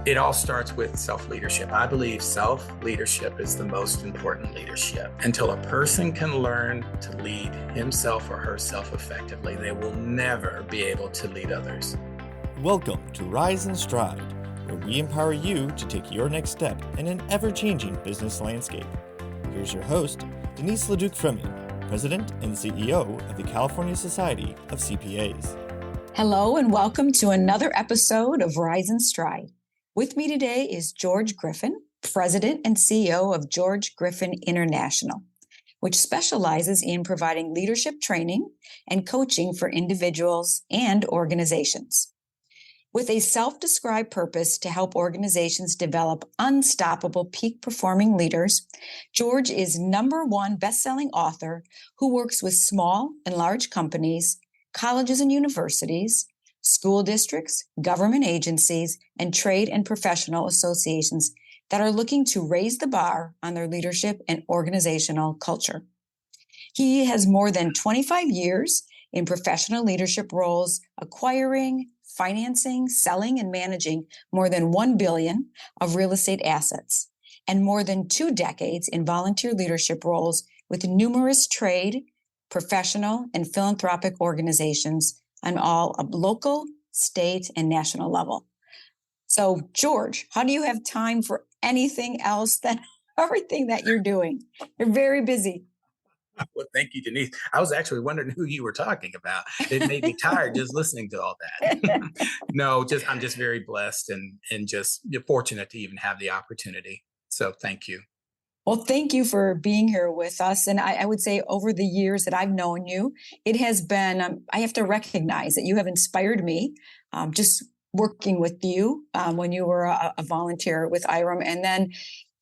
It all starts with self-leadership. I believe self-leadership is the most important leadership. Until a person can learn to lead himself or herself effectively, they will never be able to lead others. Welcome to Rise and Stride, where we empower you to take your next step in an ever-changing business landscape. Here's your host, Denise LeDuc-Fremin, President and CEO of the California Society of CPAs. Hello and welcome to another episode of Rise and Stride. With me today is George Griffin, President and CEO of George Griffin International, which specializes in providing leadership training and coaching for individuals and organizations. With a self-described purpose to help organizations develop unstoppable peak-performing leaders, George is #1 best-selling author who works with small and large companies, colleges and universities, school districts, government agencies, and trade and professional associations that are looking to raise the bar on their leadership and organizational culture. He has more than 25 years in professional leadership roles, acquiring, financing, selling, and managing more than $1 billion of real estate assets, and more than 2 decades in volunteer leadership roles with numerous trade, professional, and philanthropic organizations on all a local, state, and national level. So, George, how do you have time for anything else than everything that you're doing? You're very busy. Well, thank you, Denise. I was actually wondering who you were talking about. It made me tired just listening to all that. No, I'm just very blessed and just fortunate to even have the opportunity. So thank you. Well, thank you for being here with us. And I would say over the years that I've known you, it has been, I have to recognize that you have inspired me just working with you when you were a volunteer with IREM. And then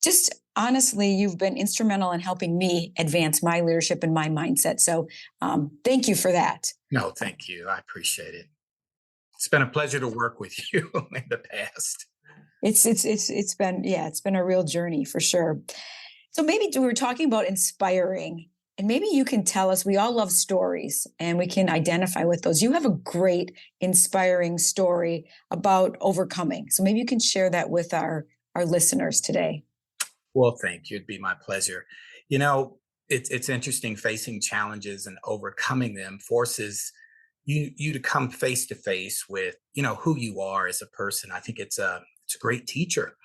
just honestly, you've been instrumental in helping me advance my leadership and my mindset. So thank you for that. No, thank you. I appreciate it. It's been a pleasure to work with you in the past. It's been a real journey for sure. So maybe we were talking about inspiring, and maybe you can tell us, we all love stories and we can identify with those. You have a great inspiring story about overcoming. So maybe you can share that with our listeners today. Well, thank you. It'd be my pleasure. You know, it's interesting. Facing challenges and overcoming them forces you to come face to face with, who you are as a person. I think it's a great teacher.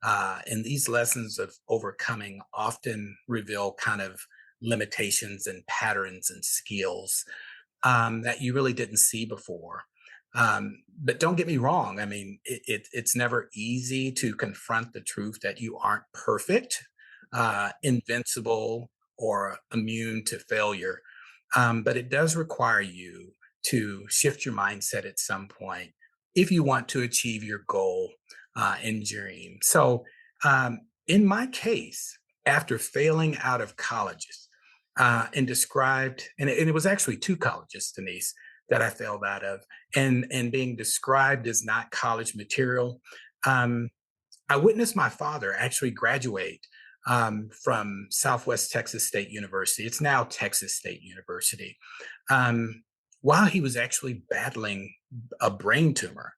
And these lessons of overcoming often reveal kind of limitations and patterns and skills that you really didn't see before. But don't get me wrong. I mean, it's never easy to confront the truth that you aren't perfect, invincible, or immune to failure. But it does require you to shift your mindset at some point if you want to achieve your goal and dream. So, in my case, after failing out of colleges and it was actually 2 colleges, Denise, that I failed out of, and being described as not college material, I witnessed my father actually graduate from Southwest Texas State University. It's now Texas State University, while he was actually battling a brain tumor.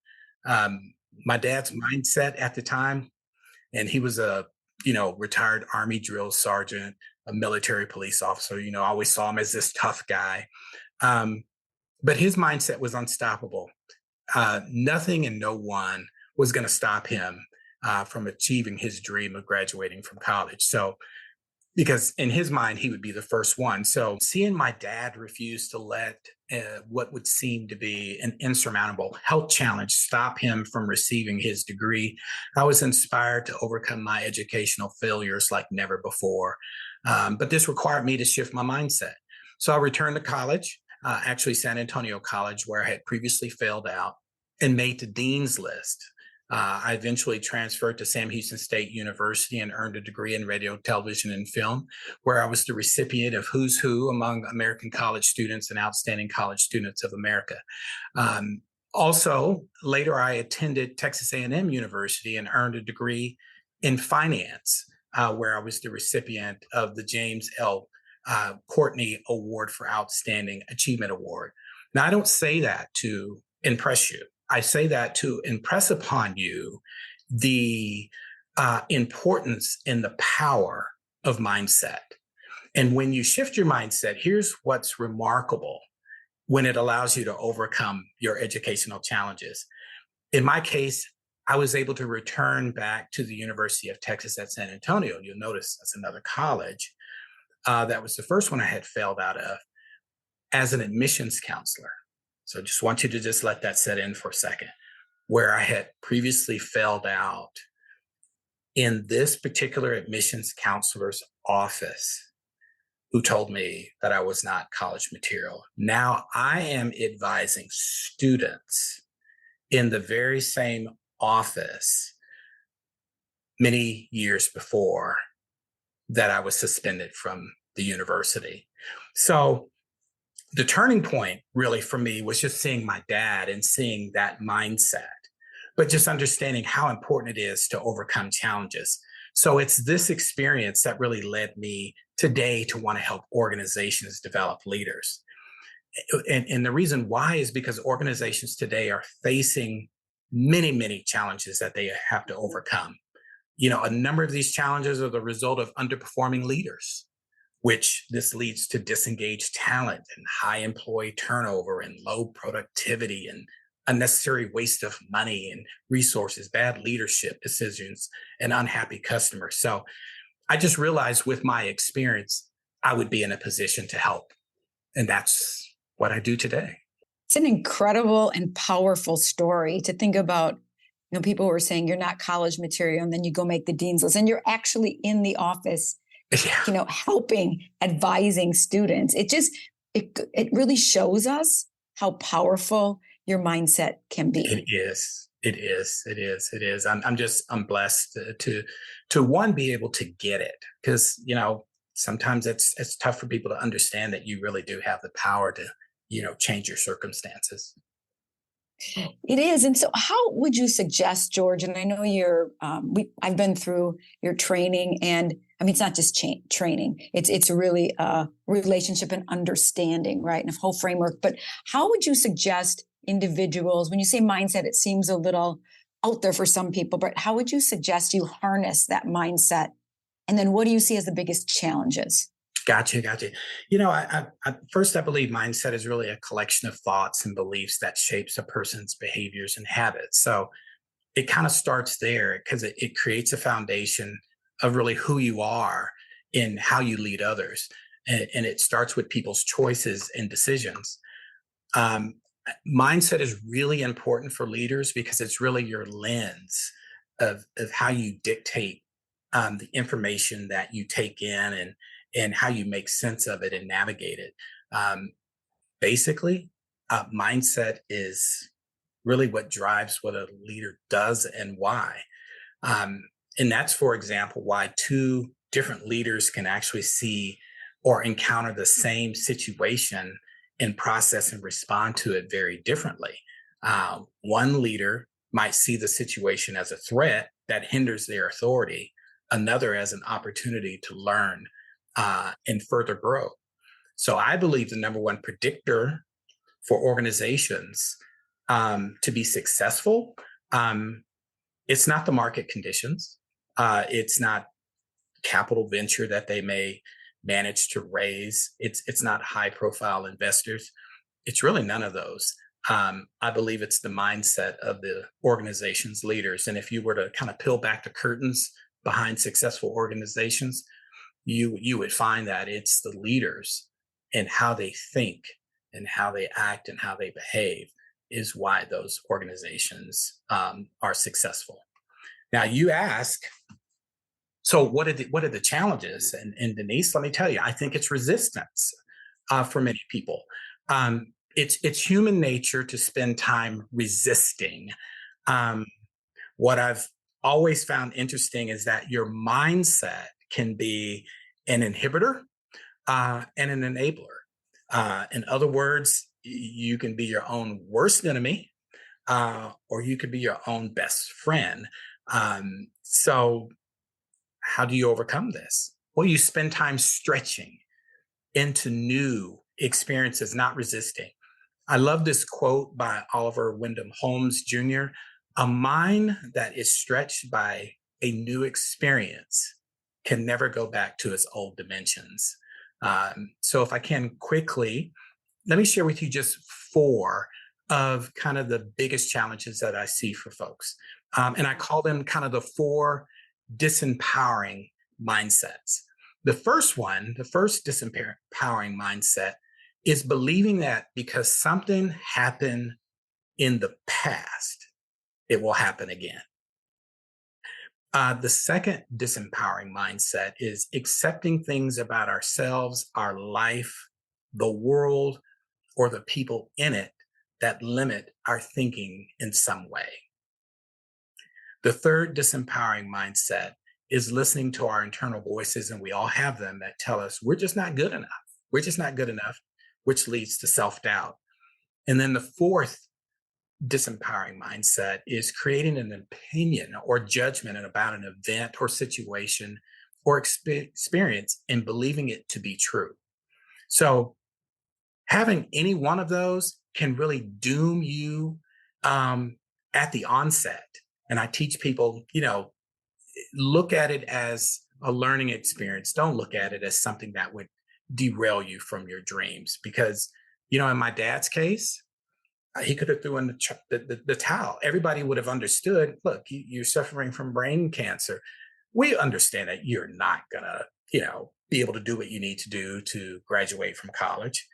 My dad's mindset at the time, and he was a retired Army drill sergeant, a military police officer. I always saw him as this tough guy, but his mindset was unstoppable. Nothing and no one was going to stop him from achieving his dream of graduating from college. So, because in his mind, he would be the first one. So seeing my dad refuse to let what would seem to be an insurmountable health challenge stop him from receiving his degree, I was inspired to overcome my educational failures like never before. But this required me to shift my mindset. So I returned to college, actually San Antonio College, where I had previously failed out, and made the dean's list. I eventually transferred to Sam Houston State University and earned a degree in radio, television, and film, where I was the recipient of Who's Who among American college students and outstanding college students of America. Also, later I attended Texas A&M University and earned a degree in finance, where I was the recipient of the James L. Courtney Award for Outstanding Achievement Award. Now, I don't say that to impress you. I say that to impress upon you the importance and the power of mindset. And when you shift your mindset, here's what's remarkable when it allows you to overcome your educational challenges. In my case, I was able to return back to the University of Texas at San Antonio. You'll notice that's another college. That was the first one I had failed out of as an admissions counselor. So just want you to just let that set in for a second. Where I had previously failed out in this particular admissions counselor's office, who told me that I was not college material. Now I am advising students in the very same office many years before that I was suspended from the university. So the turning point really for me was just seeing my dad and seeing that mindset, but just understanding how important it is to overcome challenges. So it's this experience that really led me today to want to help organizations develop leaders. And the reason why is because organizations today are facing many, many challenges that they have to overcome. A number of these challenges are the result of underperforming leaders, which this leads to disengaged talent and high employee turnover and low productivity and unnecessary waste of money and resources, bad leadership decisions, and unhappy customers. So I just realized with my experience, I would be in a position to help. And that's what I do today. It's an incredible and powerful story to think about. People were saying you're not college material, and then you go make the dean's list, and you're actually in the office, helping, advising students. It really shows us how powerful your mindset can be. It is. I'm blessed to one, be able to get it, because sometimes it's tough for people to understand that you really do have the power to change your circumstances. It is. And so how would you suggest, George, and I know I've been through your training, and it's not just training, it's really a relationship and understanding, right? And a whole framework. But how would you suggest individuals, when you say mindset, it seems a little out there for some people, but how would you suggest you harness that mindset? And then what do you see as the biggest challenges? Gotcha. I believe mindset is really a collection of thoughts and beliefs that shapes a person's behaviors and habits. So it kind of starts there because it creates a foundation of really who you are and how you lead others. And it starts with people's choices and decisions. Mindset is really important for leaders because it's really your lens of how you dictate the information that you take in and how you make sense of it and navigate it. Basically, mindset is really what drives what a leader does and why. And that's, for example, why two different leaders can actually see or encounter the same situation and process and respond to it very differently. One leader might see the situation as a threat that hinders their authority, another as an opportunity to learn and further grow. So I believe the number one predictor for organizations to be successful, it's not the market conditions. It's not capital venture that they may manage to raise. It's not high profile investors. It's really none of those. I believe it's the mindset of the organization's leaders. And if you were to kind of peel back the curtains behind successful organizations, you would find that it's the leaders and how they think and how they act and how they behave is why those organizations are successful. Now you ask, so what are the challenges? And Denise, let me tell you, I think it's resistance for many people. It's human nature to spend time resisting. What I've always found interesting is that your mindset can be an inhibitor and an enabler. In other words, you can be your own worst enemy, or you could be your own best friend. So how do you overcome this? Well, you spend time stretching into new experiences, not resisting. I love this quote by Oliver Wyndham Holmes Jr. A mind that is stretched by a new experience can never go back to its old dimensions. So, if I can quickly, let me share with you just four of kind of the biggest challenges that I see for folks. And I call them kind of the four disempowering mindsets. The first one, the first disempowering mindset is believing that because something happened in the past, it will happen again. The second disempowering mindset is accepting things about ourselves, our life, the world, or the people in it that limit our thinking in some way. The third disempowering mindset is listening to our internal voices, and we all have them that tell us we're just not good enough. We're just not good enough, which leads to self doubt. And then the fourth disempowering mindset is creating an opinion or judgment about an event or situation or experience and believing it to be true. So, having any one of those can really doom you at the onset. And I teach people, look at it as a learning experience. Don't look at it as something that would derail you from your dreams. Because, in my dad's case, he could have thrown in the towel. Everybody would have understood. Look, you're suffering from brain cancer. We understand that you're not gonna, be able to do what you need to do to graduate from college.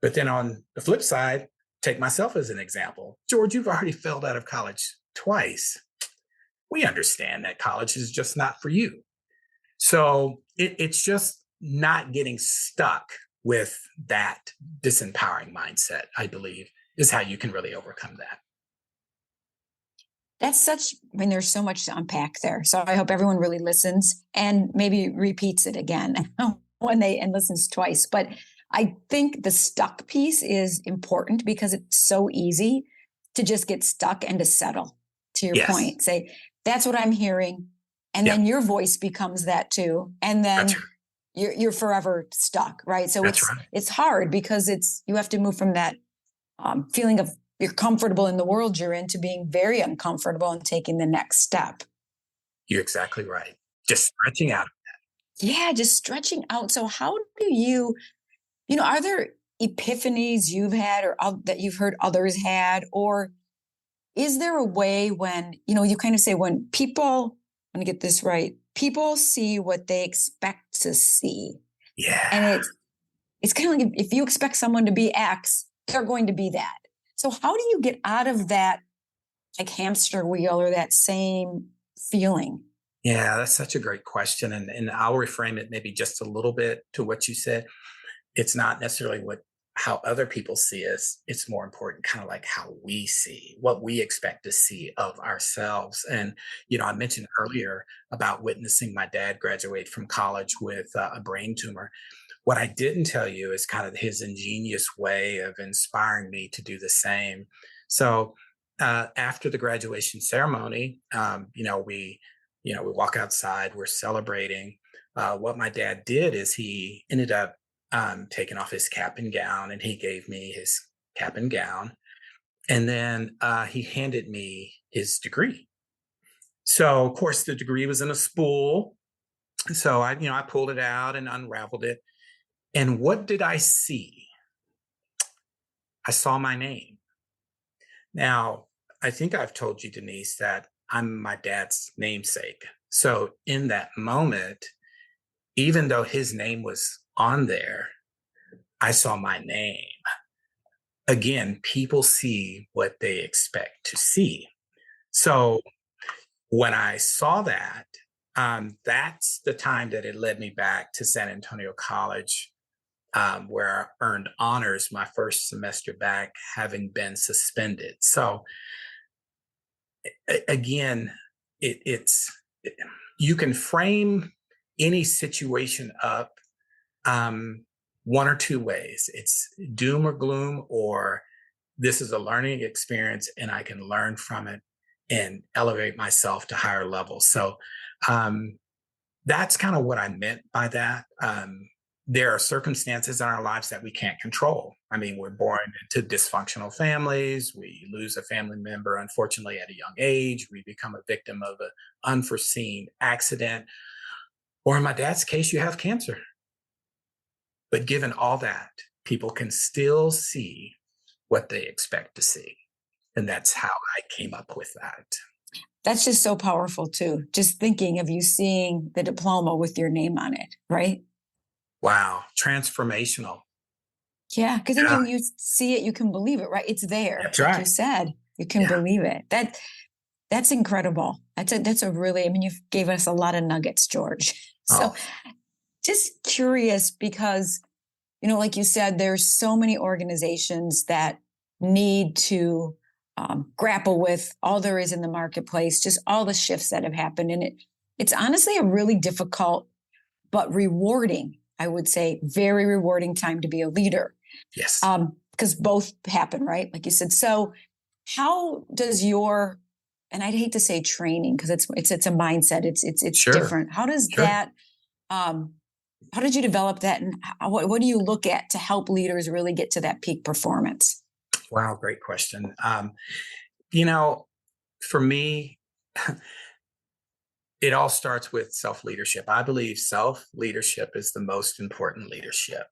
But then on the flip side, take myself as an example. George, you've already failed out of college twice. We understand that college is just not for you. So it's just not getting stuck with that disempowering mindset, I believe, is how you can really overcome that. There's so much to unpack there. So I hope everyone really listens and maybe repeats it again and listens twice. But I think the stuck piece is important because it's so easy to just get stuck and to settle, to your Yes. point. Say, that's what I'm hearing. And Yeah. then your voice becomes that too. And then That's right. you're forever stuck, right? So That's right. it's hard because you have to move from that feeling of you're comfortable in the world you're in to being very uncomfortable and taking the next step. You're exactly right. Just stretching out. Yeah, just stretching out. So how do are there epiphanies you've had or that you've heard others had? Or is there a way when, you kind of say when people, let me get this right, people see what they expect to see. Yeah. And it's kind of like if you expect someone to be X, they're going to be that. So how do you get out of that like hamster wheel or that same feeling? Yeah, that's such a great question. And I'll reframe it maybe just a little bit to what you said. It's not necessarily how other people see us. It's more important, kind of like how we see, what we expect to see of ourselves. And, I mentioned earlier about witnessing my dad graduate from college with a brain tumor. What I didn't tell you is kind of his ingenious way of inspiring me to do the same. So after the graduation ceremony, we walk outside, we're celebrating. What my dad did is he ended up taking off his cap and gown, and he gave me his cap and gown, and then he handed me his degree. So of course the degree was in a spool. So I pulled it out and unraveled it. And what did I see? I saw my name. Now, I think I've told you, Denise, that I'm my dad's namesake. So in that moment, even though his name was on there, I saw my name. Again, people see what they expect to see. So when I saw that, that's the time that it led me back to San Antonio College, where I earned honors my first semester back, having been suspended. So again, you can frame any situation up one or two ways. It's doom or gloom, or this is a learning experience and I can learn from it and elevate myself to higher levels. So that's kind of what I meant by that. there are circumstances in our lives that we can't control. I mean, we're born into dysfunctional families. We lose a family member, unfortunately, at a young age. We become a victim of an unforeseen accident. Or in my dad's case, you have cancer. But given all that, people can still see what they expect to see. And that's how I came up with that. That's just so powerful too. Just thinking of you seeing the diploma with your name on it, right? Wow, transformational. Yeah, because then Yeah, you see it, you can believe it, right? It's there, that's like you right. said, you can Yeah. believe it. That's incredible. That's a really. I mean, you gave us a lot of nuggets, George. So Oh, just curious because like you said, there's so many organizations that need to grapple with all there is in the marketplace, just all the shifts that have happened, and it's honestly a really difficult but rewarding, I would say, very rewarding time to be a leader. yes. Because both happen, right? Like you said. So how does your, and I'd hate to say training because it's a mindset. It's Sure. different. How does Sure. that how did you develop that, and what do you look at to help leaders really get to that peak performance? Wow, great question. You know, for me, it all starts with self leadership. I believe self leadership is the most important leadership.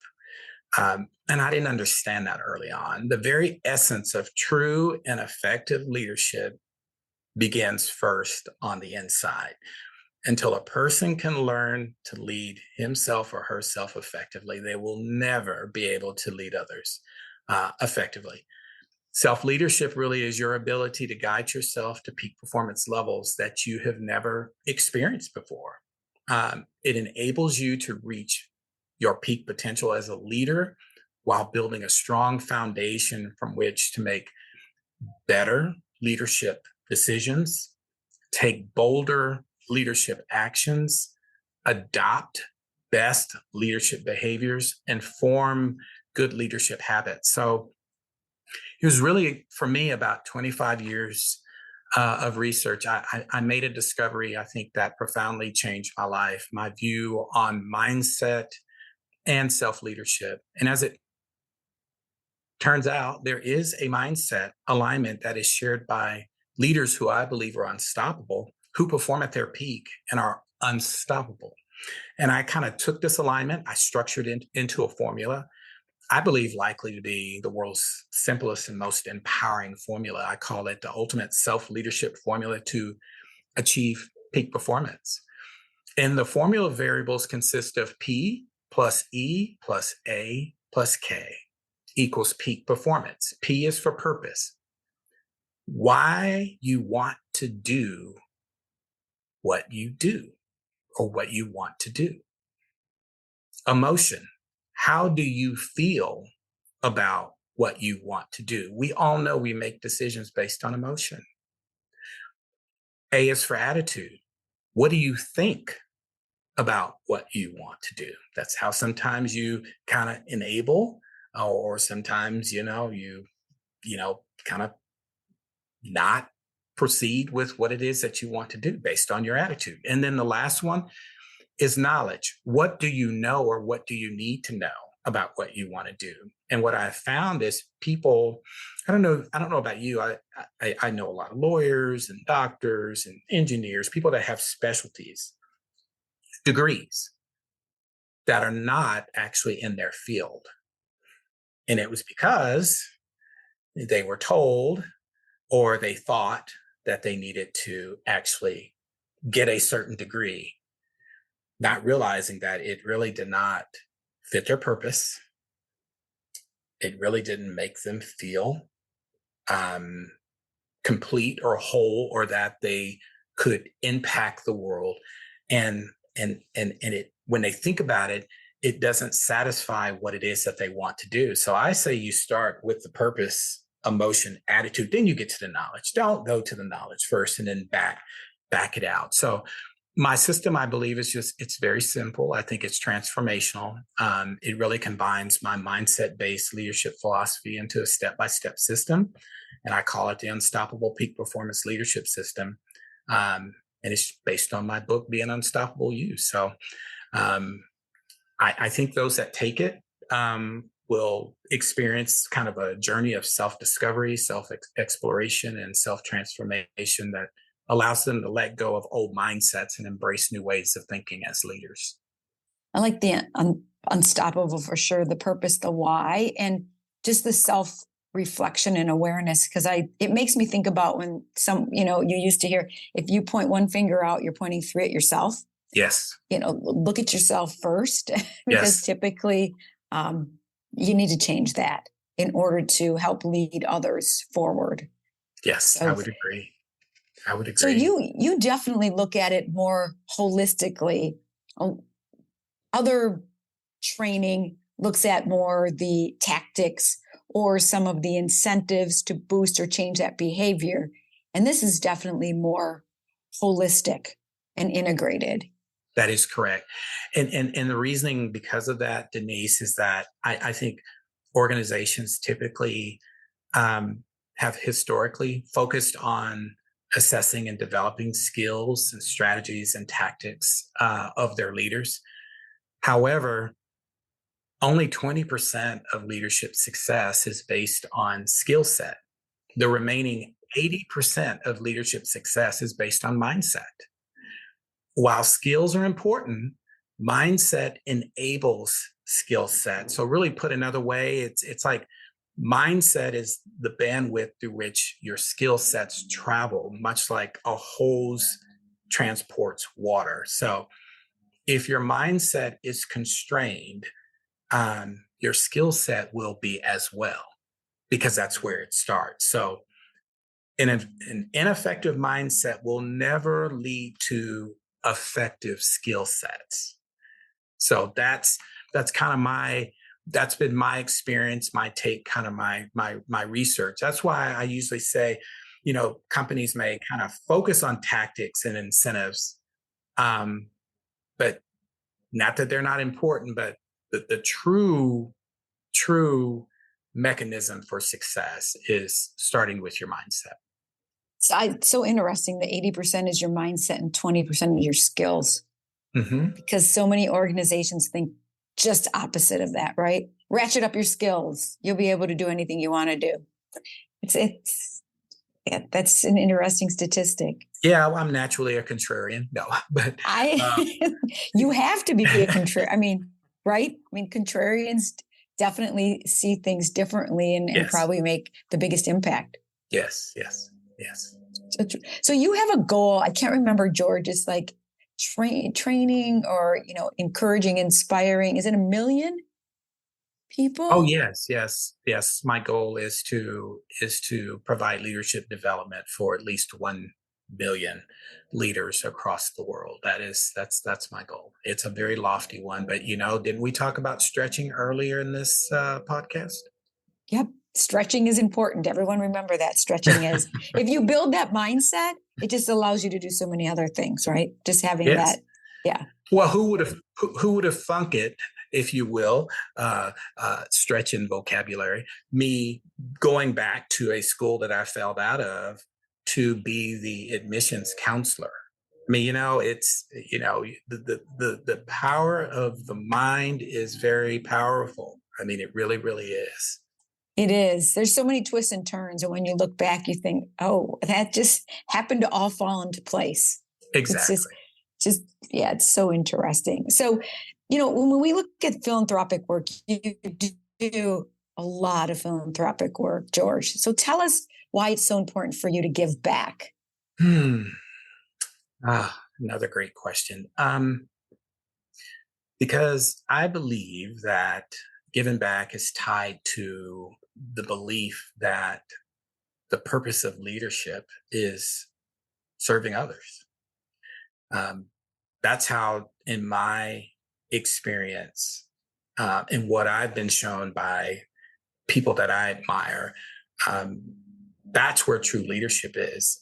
And I didn't understand that early on. The very essence of true and effective leadership begins first on the inside. Until a person can learn to lead himself or herself effectively, they will never be able to lead others effectively. Self leadership really is your ability to guide yourself to peak performance levels that you have never experienced before. It enables you to reach your peak potential as a leader while building a strong foundation from which to make better leadership decisions, take bolder leadership actions, adopt best leadership behaviors, and form good leadership habits. So it was really, for me, about 25 years of research. I made a discovery, I think, that profoundly changed my life, my view on mindset and self leadership. And as it turns out, there is a mindset alignment that is shared by leaders who I believe are unstoppable, who perform at their peak and are unstoppable. And I kind of took this alignment, I structured it into a formula. I believe likely to be the world's simplest and most empowering formula. I call it the ultimate self leadership formula to achieve peak performance. And the formula variables consist of P plus E plus A plus K equals peak performance. P is for purpose. Why you want to do what you do or what you want to do. Emotion. How do you feel about what you want to do? We all know we make decisions based on emotion. A is for attitude. What do you think about what you want to do? That's how sometimes you kind of enable, or sometimes, kind of not proceed with what it is that you want to do based on your attitude. And then the last one is knowledge. What do you know or what do you need to know about what you want to do? And what I found is people, I don't know about you. I know a lot of lawyers and doctors and engineers, people that have specialties, degrees that are not actually in their field. And it was because they were told or they thought that they needed to actually get a certain degree, not realizing that it really did not fit their purpose. It really didn't make them feel um, complete or whole, or that they could impact the world. And it, when they think about it, it doesn't satisfy what it is that they want to do. So I say you start with the purpose, emotion, attitude, then you get to the knowledge. Don't go to the knowledge first and then back it out. So my system, I believe, it's very simple. I think it's transformational. It really combines my mindset-based leadership philosophy into a step-by-step system. And I call it the Unstoppable Peak Performance Leadership System. And it's based on my book, Being Unstoppable You. So I think those that take it will experience kind of a journey of self-discovery, self-exploration, and self-transformation that allows them to let go of old mindsets and embrace new ways of thinking as leaders. I like the unstoppable for sure, the purpose, the why, and just the self reflection and awareness. Because it makes me think about when you used to hear, if you point one finger out, you're pointing three at yourself. Yes. Look at yourself first, because Yes. typically you need to change that in order to help lead others forward. Yes, So, I would agree. I would agree. So you definitely look at it more holistically. Other training looks at more the tactics or some of the incentives to boost or change that behavior. And this is definitely more holistic and integrated. That is correct. And the reasoning because of that, Denise, is that I think organizations typically have historically focused on assessing and developing skills and strategies and tactics of their leaders. However, only 20% of leadership success is based on skill set. The remaining 80% of leadership success is based on mindset. While skills are important, mindset enables skill set. So really put another way, it's like mindset is the bandwidth through which your skill sets travel, much like a hose transports water. So if your mindset is constrained, your skill set will be as well, because that's where it starts. So an ineffective mindset will never lead to effective skill sets. So that's kind of that's been my experience, my take, kind of my research. That's why I usually say, companies may kind of focus on tactics and incentives, but not that they're not important, but the true mechanism for success is starting with your mindset. So interesting that 80% is your mindset and 20% is your skills. Mm-hmm. Because so many organizations think just opposite of that, right? Ratchet up your skills. You'll be able to do anything you want to do. That's an interesting statistic. Yeah, well, I'm naturally a contrarian. No, but you have to be a contrarian. Right? Contrarians definitely see things differently and yes. probably make the biggest impact. Yes. So you have a goal. I can't remember, George. It's like training or encouraging, inspiring. Is it 1 million people? Oh yes. My goal is to provide leadership development for at least 1 million leaders across the world. That's my goal. It's a very lofty one, but didn't we talk about stretching earlier in this podcast? Yep. Stretching is important. Everyone remember that stretching is. If you build that mindset, it just allows you to do so many other things, right? Just having that. Yeah. Well, who would have thunk it, if you will, stretch in vocabulary, me going back to a school that I failed out of to be the admissions counselor. It's, the power of the mind is very powerful. It really, really is. It is. There's so many twists and turns. And when you look back, you think, oh, that just happened to all fall into place. Exactly. It's so interesting. So, when we look at philanthropic work, you do a lot of philanthropic work, George. So tell us why it's so important for you to give back. Another great question. Because I believe that giving back is tied to the belief that the purpose of leadership is serving others. That's how, in my experience, and what I've been shown by people that I admire, that's where true leadership is.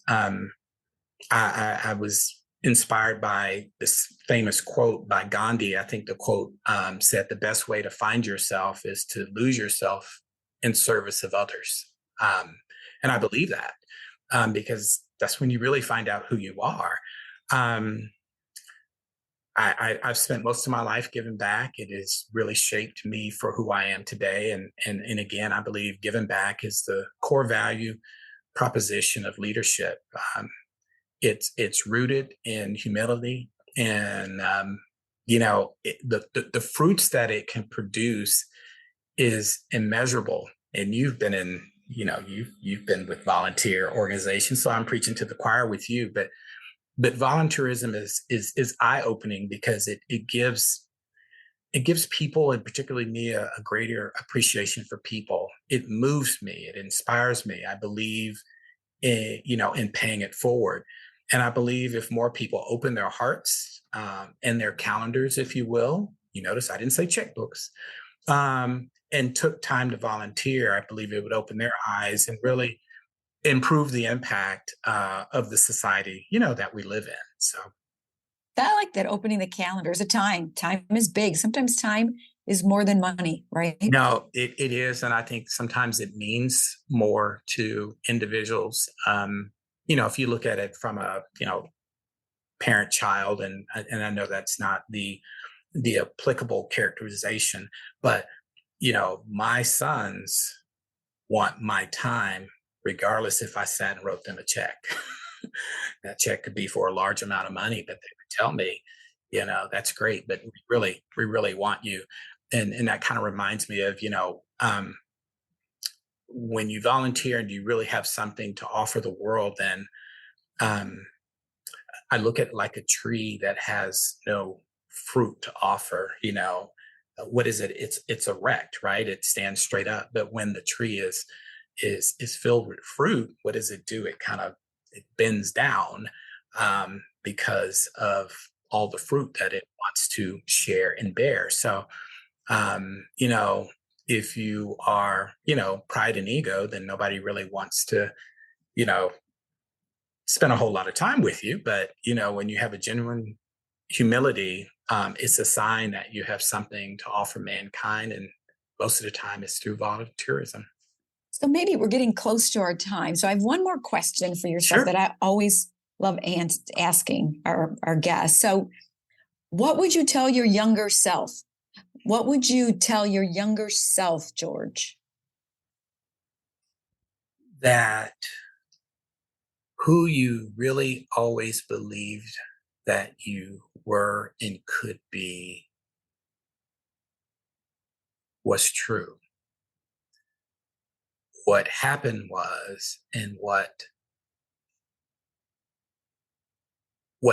I was inspired by this famous quote by Gandhi. I think the quote said, "The best way to find yourself is to lose yourself in service of others." And I believe that because that's when you really find out who you are. I've spent most of my life giving back. It has really shaped me for who I am today. And again, I believe giving back is the core value proposition of leadership. It's rooted in humility, and the fruits that it can produce is immeasurable. And you've been in, you've been with volunteer organizations, so I'm preaching to the choir with you. But volunteerism is eye opening because it gives people, and particularly me, a greater appreciation for people. It moves me, it inspires me. I believe in paying it forward. And I believe if more people open their hearts and their calendars, if you will, you notice I didn't say checkbooks, and took time to volunteer, I believe it would open their eyes and really improve the impact of the society, that we live in. So I like that, opening the calendars. Time is big. Sometimes time is more than money, right? no, it is. And I think sometimes it means more to individuals. If you look at it from a, parent child, and I know that's not the applicable characterization, but my sons want my time regardless if I sat and wrote them a check. That check could be for a large amount of money, but they would tell me, that's great, but we really want you. And that kind of reminds me of, when you volunteer and you really have something to offer the world, then um, I look at it like a tree that has no fruit to offer. What is it? It's erect, right? It stands straight up. But when the tree is filled with fruit, what does it do? It bends down because of all the fruit that it wants to share and bear. So, if you are, pride and ego, then nobody really wants to, you know, spend a whole lot of time with you. But, when you have a genuine humility, it's a sign that you have something to offer mankind. And most of the time it's through volunteerism. So maybe we're getting close to our time. So I have one more question for yourself Sure. that I always love asking our guests. So what would you tell your younger self? What would you tell your younger self, George? That who you really always believed that you were and could be was true. What happened was, and what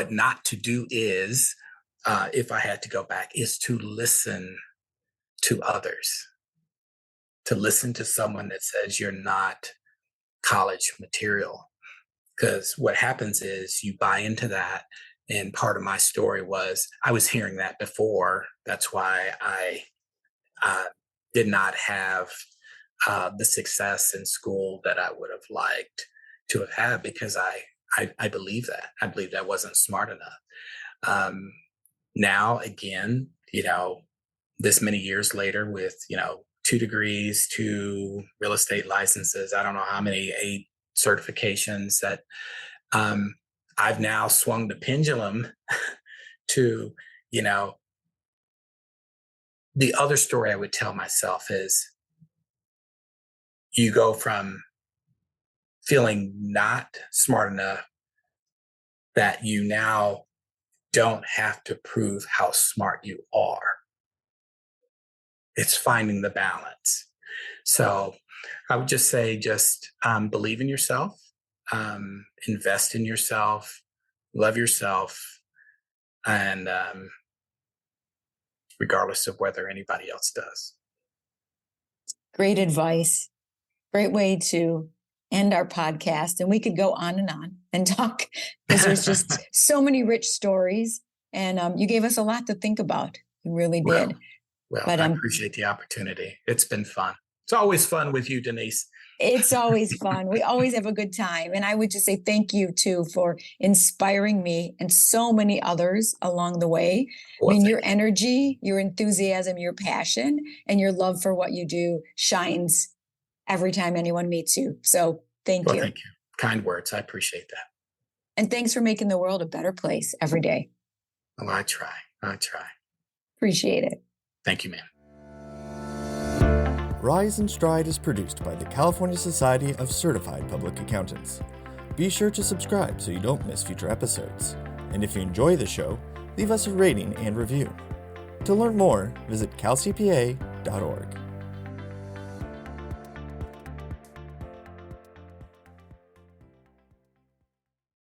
not to do is, if I had to go back, is to listen to others, to listen to someone that says you're not college material. Because what happens is you buy into that. And part of my story was I was hearing that before. That's why I uh, did not have the success in school that I would have liked to have had, because I believe that. I believe that wasn't smart enough. Um, Now, again, this many years later with, 2 degrees, 2 real estate licenses, I don't know how many, 8 certifications, that um, I've now swung the pendulum to, you know, the other story I would tell myself is you go from feeling not smart enough that you now don't have to prove how smart you are. It's finding the balance. So I would just say, just believe in yourself, invest in yourself, love yourself, and regardless of whether anybody else does. Great advice. Great way to end our podcast. And we could go on and talk, because there's just so many rich stories. And you gave us a lot to think about. You really Well, did. well, But I appreciate the opportunity. It's been fun. It's always fun with you, Denise. it's always fun. We always have a good time. And I would just say thank you, too, for inspiring me and so many others along the way. I Well, mean, thank your you. energy, your enthusiasm, your passion, and your love for what you do shines every time anyone meets you. So thank Well, you. thank you. Kind words. I appreciate that. And thanks for making the world a better place every day. Well, I try. I try. Appreciate it. Thank you, ma'am. Rise and Stride is produced by the California Society of Certified Public Accountants. Be sure to subscribe so you don't miss future episodes. And if you enjoy the show, leave us a rating and review. To learn more, visit calcpa.org.